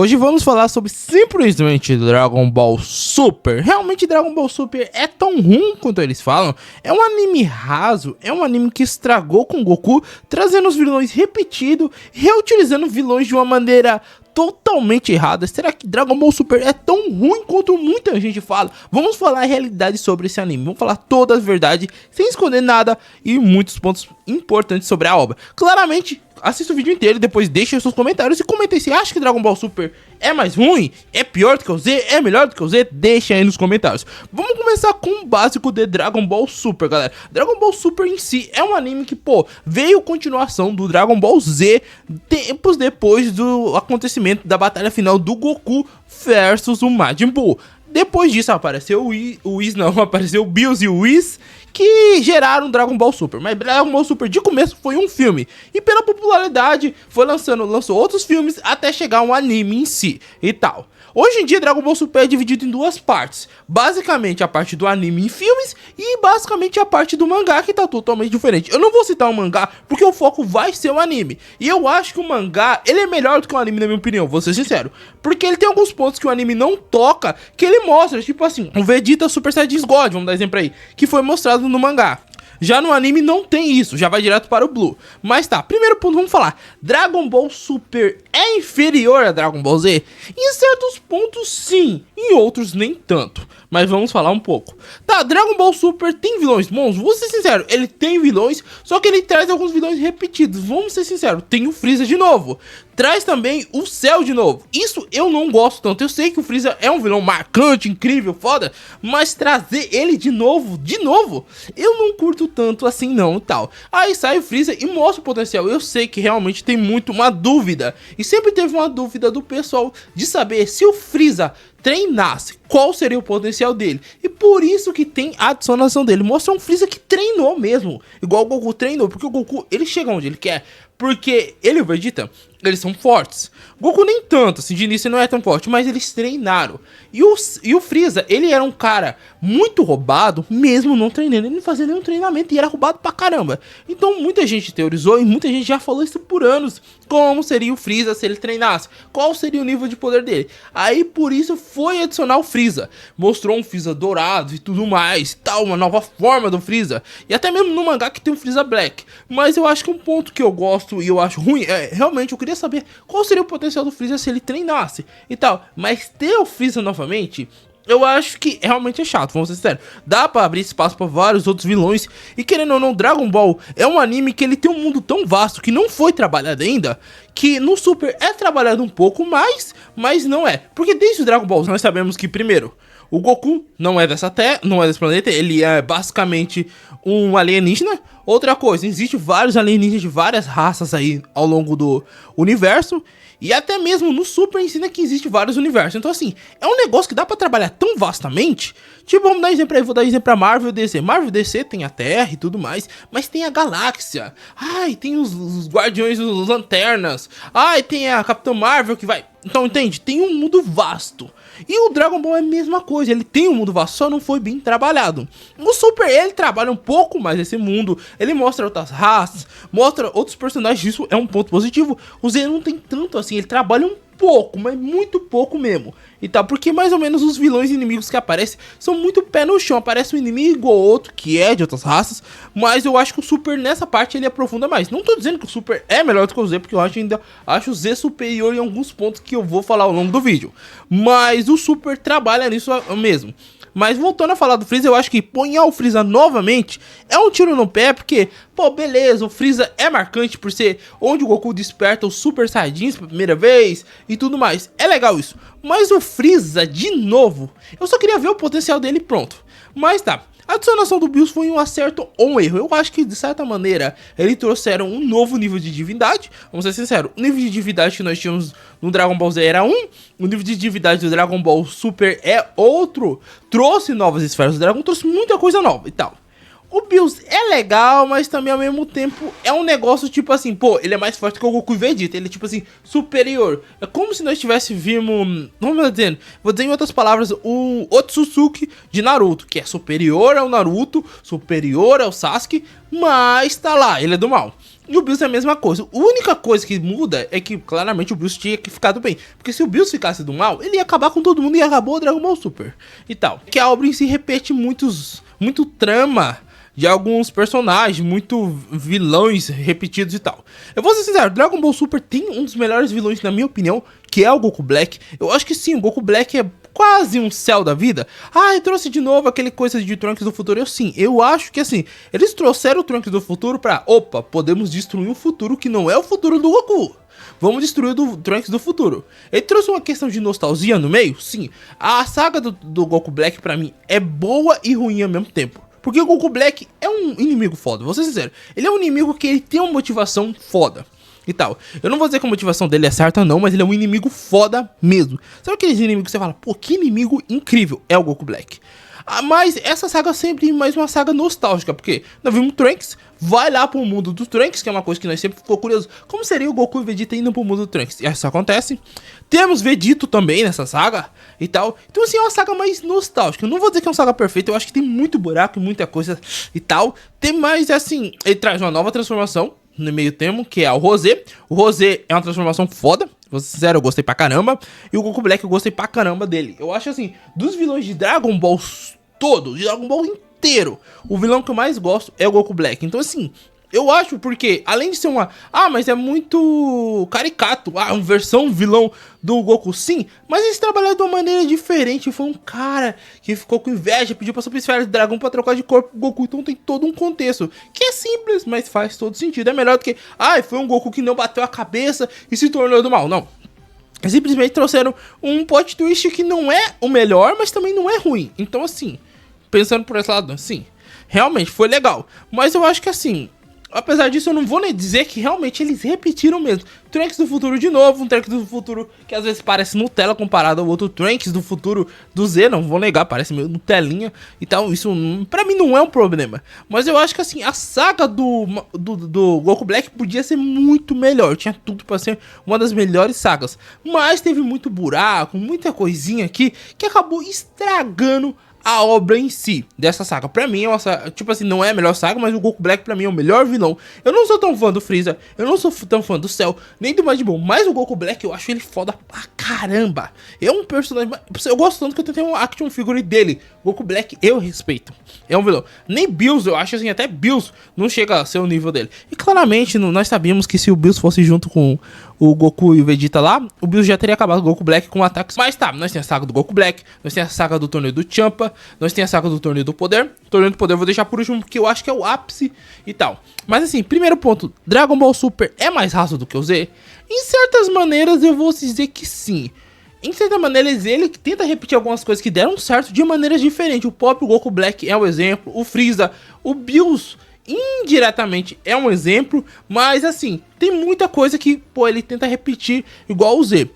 Hoje vamos falar sobre simplesmente Dragon Ball Super. Realmente Dragon Ball Super é tão ruim quanto eles falam? É um anime raso, é um anime que estragou com Goku, trazendo os vilões repetidos, reutilizando vilões de uma maneira totalmente errada. Será que Dragon Ball Super é tão ruim quanto muita gente fala? Vamos falar a realidade sobre esse anime, vamos falar toda a verdade, sem esconder nada e muitos pontos importantes sobre a obra. Claramente, assista o vídeo inteiro e depois deixe seus comentários e comente se acha que Dragon Ball Super é mais ruim, é pior do que o Z, é melhor do que o Z, deixa aí nos comentários. Vamos começar com o básico de Dragon Ball Super, galera. Dragon Ball Super em si é um anime que, veio continuação do Dragon Ball Z tempos depois do acontecimento da batalha final do Goku versus o Majin Buu. Depois disso apareceu apareceu o Bills e o Whis, que geraram Dragon Ball Super. Mas Dragon Ball Super de começo foi um filme, e pela popularidade lançou outros filmes até chegar um anime em si e tal. Hoje em dia Dragon Ball Super é dividido em duas partes, basicamente a parte do anime em filmes e basicamente a parte do mangá, que tá totalmente diferente. Eu não vou citar o mangá porque o foco vai ser o anime, e eu acho que o mangá ele é melhor do que o anime, na minha opinião, vou ser sincero, porque ele tem alguns pontos que o anime não toca, que ele mostra, tipo assim, o Vegeta Super Saiyajin God, vamos dar exemplo aí, que foi mostrado no mangá. Já no anime não tem isso, já vai direto para o Blue. Mas tá, primeiro ponto, vamos falar. Dragon Ball Super é inferior a Dragon Ball Z? Em certos pontos sim, em outros nem tanto. Mas vamos falar um pouco. Tá, Dragon Ball Super tem vilões bons? Vou ser sincero, ele tem vilões, só que ele traz alguns vilões repetidos. Vamos ser sinceros, tem o Freeza de novo. Traz também o Cell de novo. Isso eu não gosto tanto. Eu sei que o Freeza é um vilão marcante, incrível, foda, mas trazer ele de novo, eu não curto tanto assim não e tal. Aí sai o Freeza e mostra o potencial. Eu sei que realmente tem muito uma dúvida, e sempre teve uma dúvida do pessoal de saber se o Freeza treinasse, qual seria o potencial dele. E por isso que tem a adicionação dele. Mostra um Freeza que treinou mesmo, igual o Goku treinou, porque o Goku, ele chega onde ele quer, porque ele e o Vegeta, eles são fortes. Goku nem tanto, assim, de início não é tão forte, mas eles treinaram. E o Freeza, ele era um cara muito roubado, mesmo não treinando, ele não fazia nenhum treinamento e era roubado pra caramba. Então muita gente teorizou e muita gente já falou isso por anos, como seria o Freeza se ele treinasse, qual seria o nível de poder dele. Aí por isso foi adicionar o Freeza, mostrou um Freeza dourado e tudo mais, tal, uma nova forma do Freeza, e até mesmo no mangá que tem o Freeza Black. Mas eu acho que um ponto que eu gosto e eu acho ruim, realmente eu queria saber qual seria o potencial do Freeza se ele treinasse e tal. Mas ter o Freeza novamente, eu acho que realmente é chato, vamos ser sinceros. Dá pra abrir espaço pra vários outros vilões. E querendo ou não, Dragon Ball é um anime que ele tem um mundo tão vasto que não foi trabalhado ainda, que no Super é trabalhado um pouco mais, mas não é. Porque desde o Dragon Ball nós sabemos que, primeiro, o Goku não é dessa terra, não é desse planeta, ele é basicamente um alienígena. Outra coisa, existem vários alienígenas de várias raças aí ao longo do universo. E até mesmo no Super ensina que existe vários universos. Então assim, é um negócio que dá pra trabalhar tão vastamente. Tipo, vamos dar exemplo aí, vou dar exemplo pra Marvel e DC. Marvel e DC tem a Terra e tudo mais, mas tem a galáxia. Ai, tem os Guardiões, os Lanternas. Ai, tem a Capitã Marvel que vai... Então, entende? Tem um mundo vasto. E o Dragon Ball é a mesma coisa, ele tem um mundo vasto, só não foi bem trabalhado. O Super, ele trabalha um pouco mais esse mundo, ele mostra outras raças, mostra outros personagens, isso é um ponto positivo. O Z não tem tanto assim, ele trabalha um pouco, mas muito pouco mesmo. E tal, porque mais ou menos os vilões inimigos que aparecem são muito pé no chão. Aparece um inimigo ou outro que é de outras raças, mas eu acho que o Super nessa parte ele aprofunda mais. Não tô dizendo que o Super é melhor do que o Z, porque eu ainda acho o Z superior em alguns pontos que eu vou falar ao longo do vídeo. Mas o Super trabalha nisso mesmo. Mas voltando a falar do Freeza, eu acho que ponhar o Freeza novamente é um tiro no pé, porque, beleza, o Freeza é marcante por ser onde o Goku desperta os Super Saiyajins pela primeira vez e tudo mais. É legal isso. Mas o Freeza, de novo, eu só queria ver o potencial dele pronto. Mas tá. A adicionação do Bills foi um acerto ou um erro. Eu acho que, de certa maneira, eles trouxeram um novo nível de divindade. Vamos ser sinceros, o nível de divindade que nós tínhamos no Dragon Ball Z era um, o nível de divindade do Dragon Ball Super é outro. Trouxe novas esferas do Dragon, trouxe muita coisa nova e tal. O Bills é legal, mas também ao mesmo tempo é um negócio tipo assim, ele é mais forte que o Goku e Vegeta, ele é tipo assim, superior. É como se nós tivéssemos, vamos dizer, vou dizer em outras palavras, o Otsutsuki de Naruto, que é superior ao Naruto, superior ao Sasuke, mas tá lá, ele é do mal. E o Bills é a mesma coisa. A única coisa que muda é que, claramente, o Bills tinha que ficar do bem. Porque se o Bills ficasse do mal, ele ia acabar com todo mundo e acabou o Dragon Ball Super. E tal. Que a obra em si repete muito trama de alguns personagens, muito vilões repetidos e tal. Eu vou ser sincero, Dragon Ball Super tem um dos melhores vilões, na minha opinião, que é o Goku Black. Eu acho que sim, o Goku Black é quase um Cell da vida. Ah, e trouxe de novo aquele coisa de Trunks do futuro. Eu acho que assim, eles trouxeram o Trunks do futuro pra, opa, podemos destruir um futuro que não é o futuro do Goku. Vamos destruir o Trunks do futuro. Ele trouxe uma questão de nostalgia no meio? Sim. A saga do Goku Black pra mim é boa e ruim ao mesmo tempo. Porque o Goku Black é um inimigo foda, vou ser sincero. Ele é um inimigo que ele tem uma motivação foda e tal. Eu não vou dizer que a motivação dele é certa não, mas ele é um inimigo foda mesmo. Sabe aqueles inimigos que você fala, pô, que inimigo incrível é o Goku Black. Mas essa saga sempre é mais uma saga nostálgica, porque nós vimos o Trunks, vai lá pro mundo do Trunks, que é uma coisa que nós sempre ficou curioso. Como seria o Goku e Vegeta indo pro mundo do Trunks? E isso acontece. Temos Vegito também nessa saga e tal. Então assim, é uma saga mais nostálgica. Eu não vou dizer que é uma saga perfeita, eu acho que tem muito buraco e muita coisa e tal. Tem mais assim, ele traz uma nova transformação no meio termo, que é o Rosé. O Rosé é uma transformação foda. Vou ser sincero, eu gostei pra caramba. E o Goku Black eu gostei pra caramba dele. Eu acho assim, dos vilões de Dragon Ball todo, de Dragon Ball inteiro, o vilão que eu mais gosto é o Goku Black. Então assim, eu acho porque, além de ser uma... Ah, mas é muito caricato. Ah, uma versão vilão do Goku, sim. Mas eles trabalharam de uma maneira diferente. Foi um cara que ficou com inveja, pediu pra Super Esfera de Dragão pra trocar de corpo com o Goku. Então tem todo um contexto que é simples, mas faz todo sentido. É melhor do que... Ah, foi um Goku que não bateu a cabeça e se tornou do mal. Não. Simplesmente trouxeram um plot twist que não é o melhor, mas também não é ruim. Então assim, pensando por esse lado, sim, realmente foi legal. Mas eu acho que assim, apesar disso, eu não vou nem dizer que realmente eles repetiram mesmo. Trunks do futuro de novo, um Trunks do futuro que às vezes parece Nutella comparado ao outro Trunks do futuro do Z, não vou negar, parece meio Nutelinha e tal. Isso pra mim não é um problema. Mas eu acho que assim, a saga do Goku Black podia ser muito melhor. Tinha tudo pra ser uma das melhores sagas. Mas teve muito buraco, muita coisinha aqui que acabou estragando a obra em si, dessa saga. Pra mim, é uma saga, tipo assim, não é a melhor saga, mas o Goku Black pra mim é o melhor vilão. Eu não sou tão fã do Freeza, eu não sou tão fã do Cell, nem do Majin Buu, mas o Goku Black eu acho ele foda pra caramba. É um personagem, eu gosto tanto que eu tenho um action figure dele. Goku Black eu respeito, é um vilão. Nem Bills, eu acho assim, até Bills não chega a ser o nível dele. E claramente, nós sabíamos que se o Bills fosse junto com o Goku e o Vegeta lá, o Bills já teria acabado o Goku Black com ataques. Mas tá, nós temos a saga do Goku Black, nós temos a saga do torneio do Champa, nós temos a saga do torneio do poder. O torneio do poder eu vou deixar por último, porque eu acho que é o ápice e tal. Mas assim, primeiro ponto, Dragon Ball Super é mais raso do que o Z? Em certas maneiras eu vou dizer que sim. Em certas maneiras ele tenta repetir algumas coisas que deram certo de maneiras diferentes. O próprio Goku Black é um exemplo, o Freeza, o Bills indiretamente é um exemplo, mas assim, tem muita coisa que, pô, ele tenta repetir igual o Z.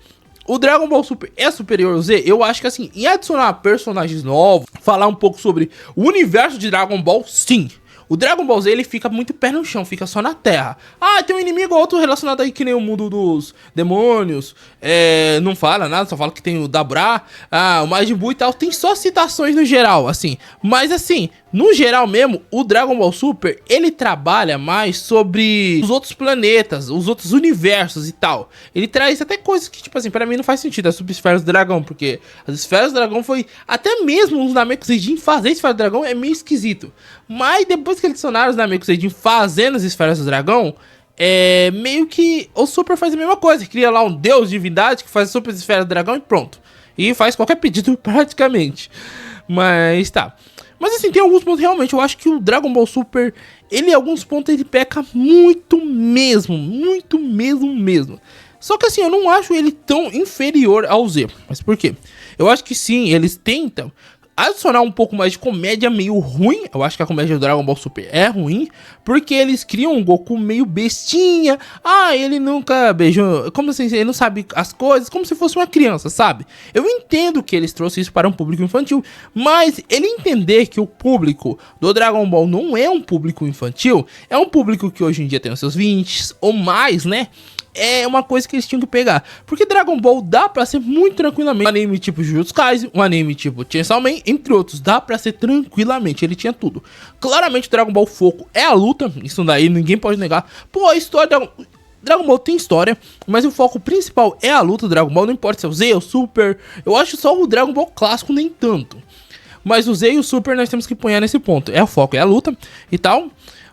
O Dragon Ball Super é superior ao Z? Eu acho que assim, em adicionar personagens novos, falar um pouco sobre o universo de Dragon Ball, sim. O Dragon Ball Z, ele fica muito pé no chão, fica só na terra. Ah, tem um inimigo ou outro relacionado aí que nem o mundo dos demônios. Não fala nada, só fala que tem o Dabra, o Majin Buu e tal. Tem só citações no geral, assim. Mas assim, no geral mesmo, o Dragon Ball Super, ele trabalha mais sobre os outros planetas, os outros universos e tal. Ele traz até coisas que, tipo assim, pra mim não faz sentido, as subesferas do dragão, porque as esferas do dragão foi... Até mesmo os Namekusei fazer esfera do dragão é meio esquisito. Mas depois que eles adicionaram os Namekusei fazendo as esferas do dragão, meio que o Super faz a mesma coisa. Cria lá um deus, divindade, que faz a super esfera do dragão e pronto. E faz qualquer pedido praticamente. Mas tá. Mas assim, tem alguns pontos realmente, eu acho que o Dragon Ball Super, ele em alguns pontos ele peca muito mesmo. Só que assim, eu não acho ele tão inferior ao Z. Mas por quê? Eu acho que sim, eles tentam adicionar um pouco mais de comédia meio ruim. Eu acho que a comédia do Dragon Ball Super é ruim, porque eles criam um Goku meio bestinha. Ah, ele nunca beijou, como assim, ele não sabe as coisas, como se fosse uma criança, sabe? Eu entendo que eles trouxeram isso para um público infantil, mas ele entender que o público do Dragon Ball não é um público infantil, é um público que hoje em dia tem os seus 20 ou mais, né? é uma coisa que eles tinham que pegar. Porque Dragon Ball dá pra ser muito tranquilamente um anime tipo Jujutsu Kaisen, um anime tipo Chainsaw Man, entre outros. Dá pra ser tranquilamente, ele tinha tudo. Claramente Dragon Ball foco é a luta, isso daí ninguém pode negar. Pô, a história Dragon Ball tem história, mas o foco principal é a luta do Dragon Ball, não importa se é o Z ou o Super. Eu acho só o Dragon Ball clássico nem tanto. Mas o Z e o Super nós temos que ponhar nesse ponto. É o foco, é a luta e tal.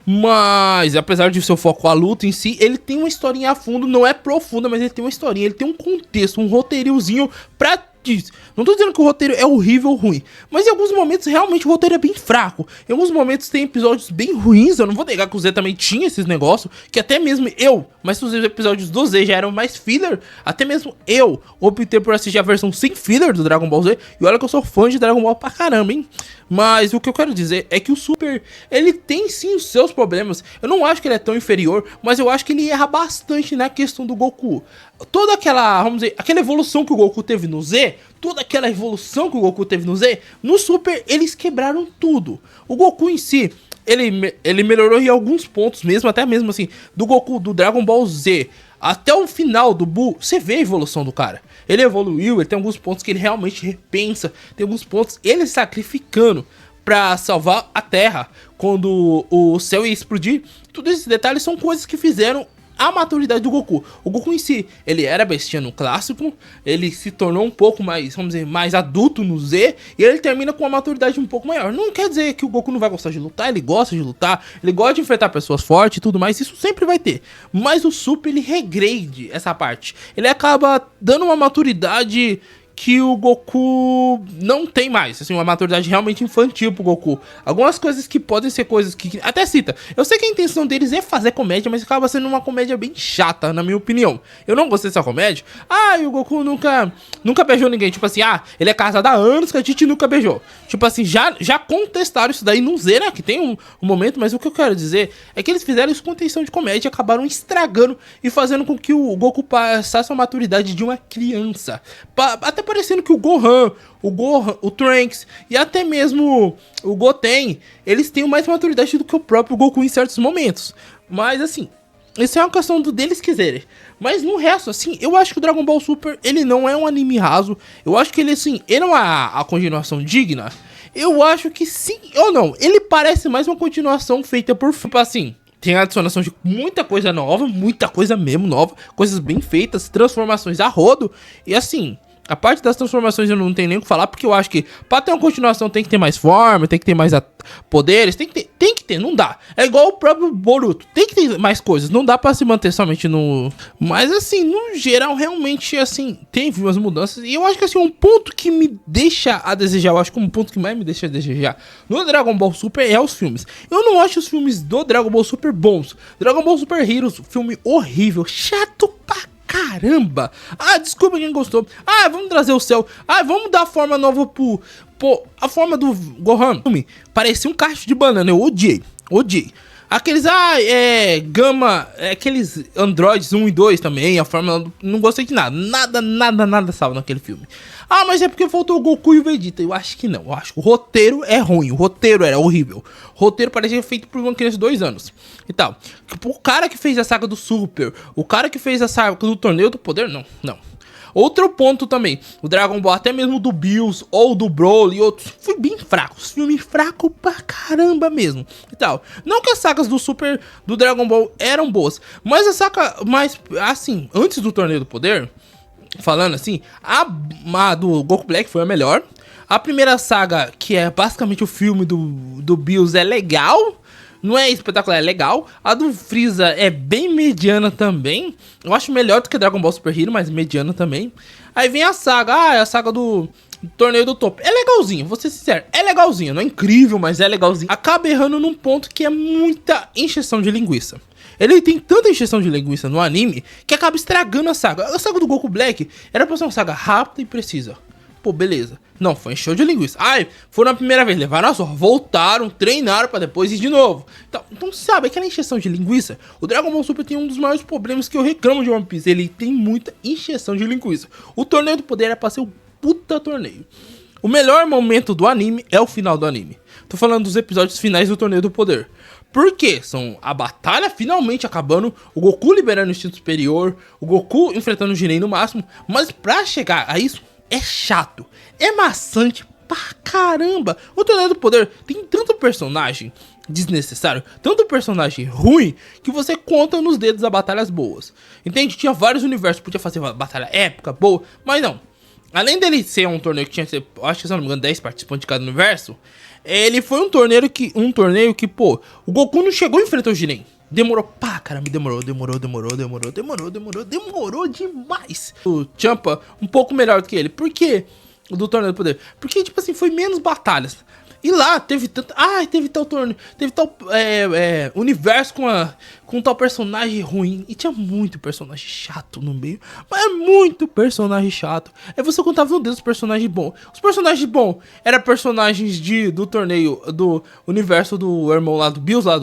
Mas, apesar de seu foco a luta em si, ele tem uma historinha a fundo, não é profunda, mas ele tem uma historinha, ele tem um contexto, um roteirozinho pra disso. Não tô dizendo que o roteiro é horrível ou ruim, mas em alguns momentos realmente o roteiro é bem fraco. Em alguns momentos tem episódios bem ruins, eu não vou negar que o Z também tinha esses negócios, que até mesmo eu, mas os episódios do Z já eram mais filler, até mesmo eu optei por assistir a versão sem filler do Dragon Ball Z, e olha que eu sou fã de Dragon Ball pra caramba, hein. Mas o que eu quero dizer é que o Super, ele tem sim os seus problemas. Eu não acho que ele é tão inferior, mas eu acho que ele erra bastante na questão do Goku. Toda aquela, vamos dizer, aquela evolução que o Goku teve no Z, toda aquela evolução que o Goku teve no Z, no Super eles quebraram tudo. O Goku em si, ele melhorou em alguns pontos mesmo, até mesmo assim, do Goku do Dragon Ball Z até o final do Buu, você vê a evolução do cara. Ele evoluiu, ele tem alguns pontos que ele realmente repensa, tem alguns pontos ele sacrificando pra salvar a Terra quando o céu ia explodir. Todos esses detalhes são coisas que fizeram a maturidade do Goku. O Goku em si, ele era bestia no clássico, ele se tornou um pouco mais, vamos dizer, mais adulto no Z, e ele termina com uma maturidade um pouco maior. Não quer dizer que o Goku não vai gostar de lutar, ele gosta de lutar, ele gosta de enfrentar pessoas fortes e tudo mais, isso sempre vai ter. Mas o Super, ele regrade essa parte. Ele acaba dando uma maturidade que o Goku não tem mais, assim, uma maturidade realmente infantil pro Goku. Algumas coisas que podem ser coisas que... Até cita, eu sei que a intenção deles é fazer comédia, mas acaba sendo uma comédia bem chata, na minha opinião. Eu não gostei dessa comédia. Ah, e o Goku nunca beijou ninguém. Tipo assim, ah, ele é casado há anos que a gente nunca beijou. Tipo assim, já contestaram isso daí no Z, né, que tem um momento, mas o que eu quero dizer é que eles fizeram isso com intenção de comédia e acabaram estragando e fazendo com que o Goku passasse a maturidade de uma criança. Até parecendo que o Gohan, o Trunks e até mesmo o Goten, eles têm mais maturidade do que o próprio Goku em certos momentos. Mas assim, isso é uma questão deles quiserem. Mas no resto, assim, eu acho que o Dragon Ball Super, ele não é um anime raso. Eu acho que ele, assim, ele é a continuação digna. Eu acho que sim ou não. Ele parece mais uma continuação feita por... Tipo assim, tem a adicionação de muita coisa nova, muita coisa mesmo nova. Coisas bem feitas, transformações a rodo. E assim... A parte das transformações eu não tenho nem o que falar, porque eu acho que pra ter uma continuação tem que ter mais forma, tem que ter mais poderes, tem que ter, não dá. É igual o próprio Boruto, tem que ter mais coisas, não dá pra se manter somente no... Mas assim, no geral, realmente, assim, teve umas mudanças, e eu acho que assim, um ponto que me deixa a desejar, eu acho que um ponto que mais me deixa a desejar no Dragon Ball Super é os filmes. Eu não acho os filmes do Dragon Ball Super bons. Dragon Ball Super Heroes, filme horrível, chato pra caramba. Ah, desculpa quem gostou. Ah, vamos trazer o céu. Ah, vamos dar forma nova pro... Pô, a forma do Gohan parecia um cacho de banana. Eu odiei. Aqueles, Gama, aqueles Androids 1 e 2 também, a forma, não gostei de nada. Nada salvo naquele filme. Ah, mas é porque faltou o Goku e o Vegeta. Eu acho que não, eu acho que o roteiro é ruim, o roteiro era horrível. O roteiro parecia feito por uma criança de 2 anos e tal. O cara que fez a saga do Super, o cara que fez a saga do Torneio do Poder, não. Outro ponto também, o Dragon Ball, até mesmo do Bills ou do Broly e outros, foi bem fracos, filme fraco pra caramba mesmo e tal. Não que as sagas do Super, do Dragon Ball eram boas, mas a saga, assim, antes do Torneio do Poder, falando assim, a do Goku Black foi a melhor. A primeira saga, que é basicamente o filme do Bills, é legal. Não é espetacular, é legal. A do Freeza é bem mediana também. Eu acho melhor do que Dragon Ball Super Hero, mas mediana também. Aí vem a saga, é a saga do Torneio do Topo. É legalzinho, vou ser sincero, é legalzinho. Não é incrível, mas é legalzinho. Acaba errando num ponto que é muita encheção de linguiça. Ele tem tanta encheção de linguiça no anime que acaba estragando a saga. A saga do Goku Black era pra ser uma saga rápida e precisa. Pô, beleza. Não, foi encheu de linguiça. Ai, foram a primeira vez, levaram a sorra, voltaram, treinaram pra depois ir de novo. Então, sabe, aquela encheção de linguiça, o Dragon Ball Super tem um dos maiores problemas que eu reclamo de One Piece. Ele tem muita encheção de linguiça. O Torneio do Poder é pra ser um puta torneio. O melhor momento do anime é o final do anime. Tô falando dos episódios finais do Torneio do Poder. Por quê? São a batalha finalmente acabando, o Goku liberando o instinto superior, o Goku enfrentando o Jiren no máximo, mas pra chegar a isso é chato, é maçante pra caramba. O Torneio do Poder tem tanto personagem desnecessário, tanto personagem ruim, que você conta nos dedos as batalhas boas. Entende? Tinha vários universos, podia fazer uma batalha épica, boa, mas não. Além dele ser um torneio que tinha, acho que se não me engano, 10 participantes de cada universo, ele foi um torneio que, pô, o Goku não chegou e enfrentou o Jiren. Demorou pra caramba, demorou demais. O Champa um pouco melhor do que ele. Por quê? O do Torneio do Poder. Porque, tipo assim, foi menos batalhas. E lá teve tanto. Ah, teve tal torneio. Teve tal universo com tal personagem ruim. E tinha muito personagem chato no meio. Mas é muito personagem chato. Aí você contava no dedo os personagens bons. Os personagens bons eram personagens do torneio do universo do irmão lá do Bills, lá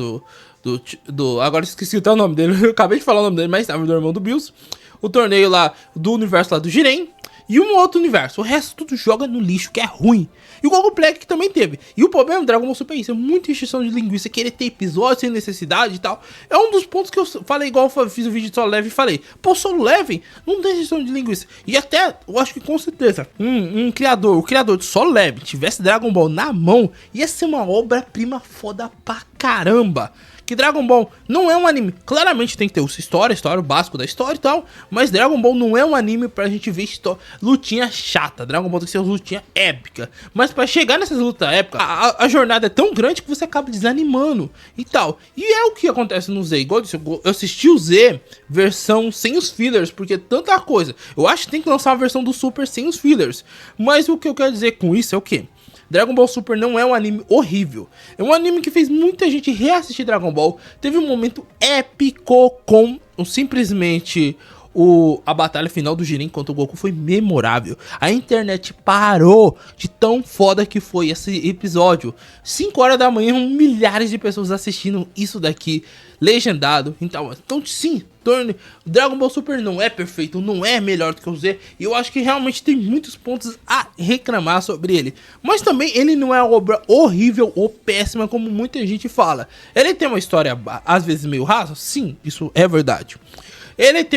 agora esqueci até o nome dele. Eu acabei de falar o nome dele, mas estava do irmão do Bills. O torneio lá do universo lá do Jiren. E um outro universo. O resto tudo joga no lixo, que é ruim. E o Goku Black que também teve. E o problema do Dragon Ball Super é isso. É muita extinção de linguiça. Querer ter episódios sem necessidade e tal. É um dos pontos que eu falei, igual eu fiz o vídeo de Solo Leveling e falei. Pô, Solo Leveling não tem extinção de linguiça. E até, eu acho que com certeza, o criador de Solo Leveling tivesse Dragon Ball na mão, ia ser uma obra-prima foda pra caramba. Que Dragon Ball não é um anime. Claramente tem que ter história, o básico da história e tal. Mas Dragon Ball não é um anime pra gente ver lutinha chata. Dragon Ball tem que ser uma lutinha épica. Mas pra chegar nessas lutas épicas, a jornada é tão grande que você acaba desanimando e tal. E é o que acontece no Z. Igual eu disse, eu assisti o Z versão sem os fillers, porque tanta coisa. Eu acho que tem que lançar uma versão do Super sem os fillers. Mas o que eu quero dizer com isso é o quê? Dragon Ball Super não é um anime horrível. É um anime que fez muita gente reassistir Dragon Ball. Teve um momento épico com simplesmente a batalha final do Jiren contra o Goku. Foi memorável. A internet parou de tão foda que foi esse episódio. 5 horas da manhã, milhares de pessoas assistindo isso daqui legendado. Então sim, Dragon Ball Super não é perfeito, não é melhor do que o Z. E eu acho que realmente tem muitos pontos a reclamar sobre ele. Mas também ele não é uma obra horrível ou péssima como muita gente fala. Ele tem uma história às vezes meio rasa? Sim, isso é verdade.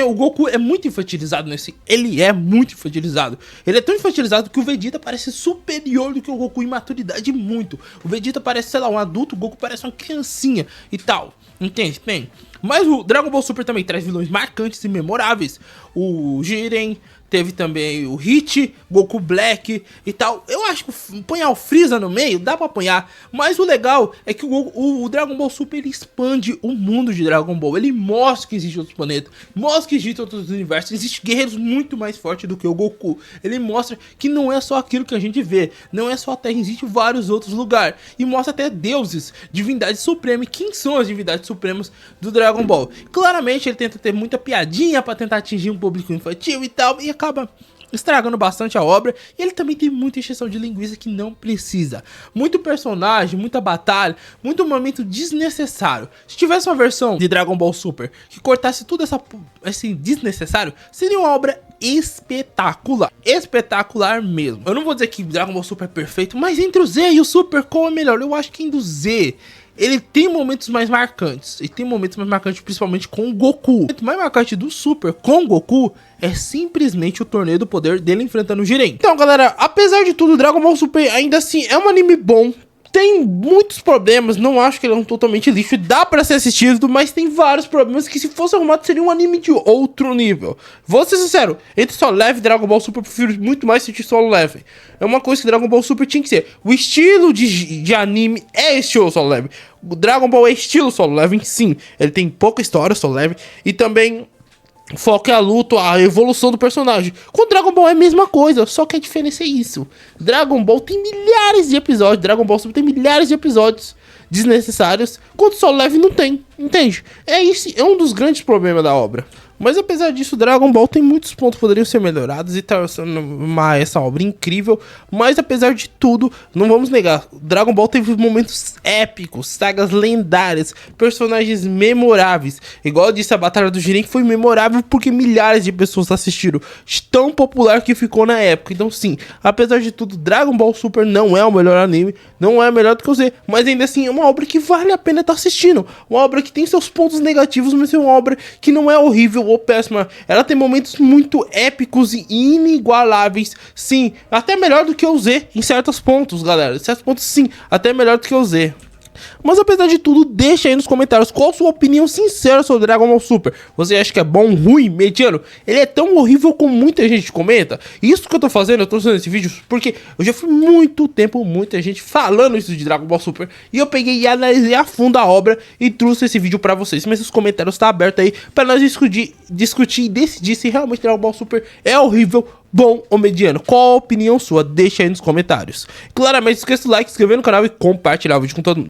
O Goku é muito infantilizado nesse. Ele é muito infantilizado. Ele é tão infantilizado que o Vegeta parece superior do que o Goku em maturidade muito. O Vegeta parece, sei lá, um adulto, o Goku parece uma criancinha e tal. Entende? Tem. Mas o Dragon Ball Super também traz vilões marcantes e memoráveis. O Jiren, teve também o Hit, Goku Black e tal. Eu acho que apanhar o Freeza no meio, dá pra apanhar. Mas o legal é que o Dragon Ball Super ele expande o mundo de Dragon Ball. Ele mostra que existe outros planetas, mostra que existe outros universos. Existem guerreiros muito mais fortes do que o Goku. Ele mostra que não é só aquilo que a gente vê. Não é só a Terra, existem vários outros lugares. E mostra até deuses, divindades supremas. E quem são as divindades supremas do Dragon Ball? Claramente ele tenta ter muita piadinha pra tentar atingir um público infantil e tal. E acaba estragando bastante a obra. E ele também tem muita extensão de linguiça que não precisa. Muito personagem, muita batalha, muito momento desnecessário. Se tivesse uma versão de Dragon Ball Super que cortasse tudo esse desnecessário, seria uma obra espetacular. Espetacular mesmo. Eu não vou dizer que Dragon Ball Super é perfeito, mas entre o Z e o Super, qual é melhor? Eu acho que ainda o Z ele tem momentos mais marcantes. E tem momentos mais marcantes principalmente com o Goku. O momento mais marcante do Super com o Goku é simplesmente o Torneio do Poder dele enfrentando o Jiren. Então, galera, apesar de tudo, Dragon Ball Super ainda assim é um anime bom. Tem muitos problemas, não acho que ele é um totalmente lixo, dá pra ser assistido, mas tem vários problemas que se fosse arrumado seria um anime de outro nível. Vou ser sincero, entre Solo Leveling e Dragon Ball Super eu prefiro muito mais assistir Solo Leveling. É uma coisa que Dragon Ball Super tinha que ser. O estilo de anime é estilo Solo Leveling. O Dragon Ball é estilo Solo Leveling, sim. Ele tem pouca história, Solo Leveling, e também foca a luta, a evolução do personagem. Com Dragon Ball é a mesma coisa, só que a diferença é isso. Dragon Ball tem milhares de episódios, Dragon Ball Super tem milhares de episódios desnecessários, quanto Solo Leveling não tem, entende? É um dos grandes problemas da obra. Mas apesar disso, Dragon Ball tem muitos pontos que poderiam ser melhorados e tá sendo essa obra incrível. Mas apesar de tudo, não vamos negar, Dragon Ball teve momentos épicos, sagas lendárias, personagens memoráveis. Igual eu disse, a Batalha do Jiren foi memorável porque milhares de pessoas assistiram. Tão popular que ficou na época. Então sim, apesar de tudo, Dragon Ball Super não é o melhor anime, não é melhor do que o Z, mas ainda assim é uma obra que vale a pena estar assistindo. Uma obra que tem seus pontos negativos, mas é uma obra que não é horrível ou péssima. Ela tem momentos muito épicos e inigualáveis. Sim, até melhor do que o Z em certos pontos, galera. Em certos pontos, sim, até melhor do que o Z. Mas apesar de tudo, deixa aí nos comentários qual a sua opinião sincera sobre Dragon Ball Super. Você acha que é bom, ruim, mediano? Ele é tão horrível como muita gente comenta? Isso que eu tô fazendo, eu tô fazendo esse vídeo porque eu já fui muito tempo, muita gente falando isso de Dragon Ball Super. E eu peguei e analisei a fundo a obra e trouxe esse vídeo pra vocês. Mas os comentários tá aberto aí pra nós discutir e decidir se realmente Dragon Ball Super é horrível, bom ou mediano. Qual a opinião sua? Deixa aí nos comentários. Claramente, não esqueça do like, se inscrever no canal e compartilhar o vídeo com todo mundo.